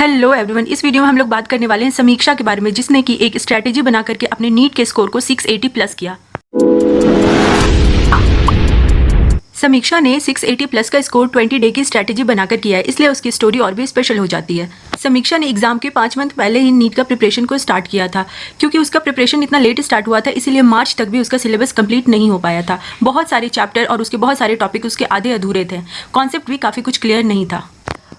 Hello everyone, इस video में हम लोग बात करने वाले हैं समीक्षा के बारे में, जिसने की एक स्ट्रैटेजी बना करके अपने नीट के स्कोर को 680 प्लस किया। समीक्षा ने 680 प्लस का स्कोर 20 डे की स्ट्रैटेजी बनाकर किया है, इसलिए उसकी स्टोरी और भी स्पेशल हो जाती है। समीक्षा ने एग्जाम के 5 मंथ पहले ही नीट का प्रिपरेशन को स्टार्ट किया था। क्योंकि उसका प्रिपरेशन इतना लेट स्टार्ट हुआ था, इसीलिए मार्च तक भी उसका सिलेबस कंप्लीट नहीं हो पाया था। बहुत सारे चैप्टर और उसके बहुत सारे टॉपिक उसके आधे अधूरे थे। कॉन्सेप्ट भी काफ़ी कुछ क्लियर नहीं था।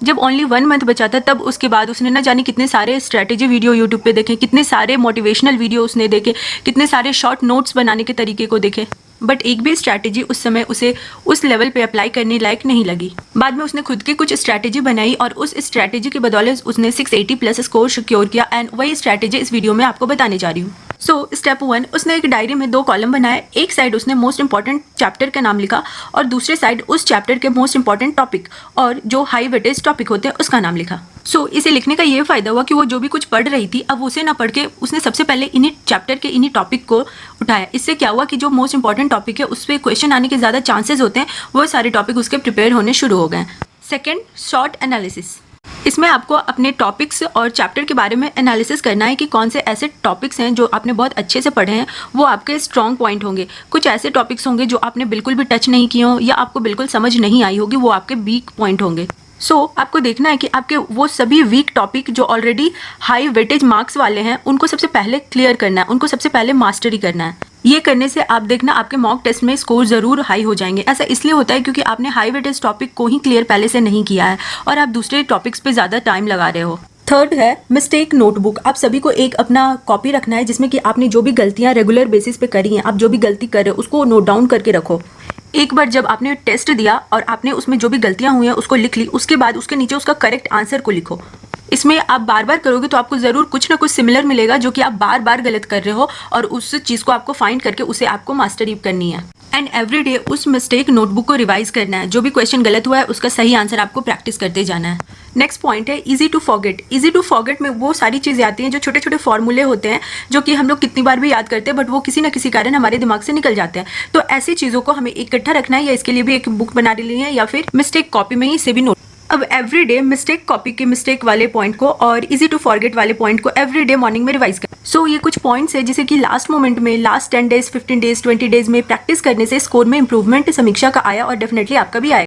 जब ओनली 1 मंथ बचा था, तब उसके बाद उसने न जाने कितने सारे स्ट्रैटेजी वीडियो यूट्यूब पे देखे, कितने सारे मोटिवेशनल वीडियो उसने देखे, कितने सारे शॉर्ट नोट्स बनाने के तरीके को देखे, बट एक भी स्ट्रैटेजी उस समय उसे उस लेवल पे अप्लाई करने लायक नहीं लगी। बाद में उसने खुद की कुछ स्ट्रैटेजी बनाई और उस स्ट्रैटेजी की बदौलत उसने 680 प्लस स्कोर सिक्योर किया। एंड वही स्ट्रैटेजी इस वीडियो में आपको बताने जा रही हूँ। सो स्टेप 1, उसने एक डायरी में 2 कॉलम बनाए। एक साइड उसने मोस्ट इंपॉर्टेंट चैप्टर का नाम लिखा और दूसरे साइड उस चैप्टर के मोस्ट इंपॉर्टेंट टॉपिक और जो हाई वेटेज टॉपिक होते हैं उसका नाम लिखा। सो इसे लिखने का ये फायदा हुआ कि वो जो भी कुछ पढ़ रही थी, अब उसे ना पढ़ के उसने सबसे पहले इन्हीं चैप्टर के इन्हीं टॉपिक को उठाया। इससे क्या हुआ कि जो मोस्ट इंपॉर्टेंट टॉपिक है उस पर क्वेश्चन आने के ज़्यादा चांसेस होते हैं, वो सारे टॉपिक उसके प्रिपेयर होने शुरू हो गए। Second, short analysis. इसमें आपको अपने टॉपिक्स और चैप्टर के बारे में एनालिसिस करना है कि कौन से ऐसे टॉपिक्स हैं जो आपने बहुत अच्छे से पढ़े हैं, वो आपके स्ट्रॉन्ग पॉइंट होंगे। कुछ ऐसे टॉपिक्स होंगे जो आपने बिल्कुल भी टच नहीं किए हों या आपको बिल्कुल समझ नहीं आई होगी, वो आपके वीक पॉइंट होंगे। सो आपको देखना है कि आपके वो सभी वीक टॉपिक जो ऑलरेडी हाई वेटेज मार्क्स वाले हैं, उनको सबसे पहले क्लियर करना है, उनको सबसे पहले मास्टरी करना है। ये करने से आप देखना आपके मॉक टेस्ट में स्कोर ज़रूर हाई हो जाएंगे। ऐसा इसलिए होता है क्योंकि आपने हाई वेटेज टॉपिक को ही क्लियर पहले से नहीं किया है और आप दूसरे टॉपिक्स पे ज़्यादा टाइम लगा रहे हो। थर्ड है मिस्टेक नोटबुक। आप सभी को एक अपना कॉपी रखना है जिसमें कि आपने जो भी गलतियाँ रेगुलर बेसिस पे करी हैं, आप जो भी गलती कर रहे हो उसको नोट डाउन करके रखो। एक बार जब आपने टेस्ट दिया और आपने उसमें जो भी गलतियां हुई हैं उसको लिख ली, उसके बाद उसके नीचे उसका करेक्ट आंसर को लिखो। इसमें आप बार बार करोगे तो आपको ज़रूर कुछ ना कुछ सिमिलर मिलेगा जो कि आप बार बार गलत कर रहे हो, और उस चीज़ को आपको फाइंड करके उसे आपको मास्टरी करनी है। एंड एवरी डे उस मिस्टेक नोटबुक को रिवाइज करना है। जो भी क्वेश्चन गलत हुआ है उसका सही आंसर आपको प्रैक्टिस करते जाना है। नेक्स्ट पॉइंट है easy to forget. Easy to forget में वो सारी चीज़ें आती हैं जो छोटे छोटे फॉर्मूले होते हैं, जो कि हम लोग कितनी बार भी याद करते हैं बट वो किसी न किसी कारण हमारे दिमाग से निकल जाते हैं। तो ऐसी चीज़ों को हमें इकट्ठा रखना है, या इसके लिए भी एक बुक बना लेनी है या फिर मिस्टेक कॉपी में ही से भी नोट। अब एवरी डे मिस्टेक कॉपी के मिस्टेक वाले पॉइंट को और इजी टू फॉरगेट वाले पॉइंट को एवरी डे मॉर्निंग में रिवाइज करें। सो ये कुछ पॉइंट्स है जिसे कि लास्ट मोमेंट में, लास्ट 10 डेज, 15 डेज, 20 डेज में प्रैक्टिस करने से स्कोर में इंप्रूवमेंट समीक्षा का आया और डेफिनेटली आपका भी आएगा।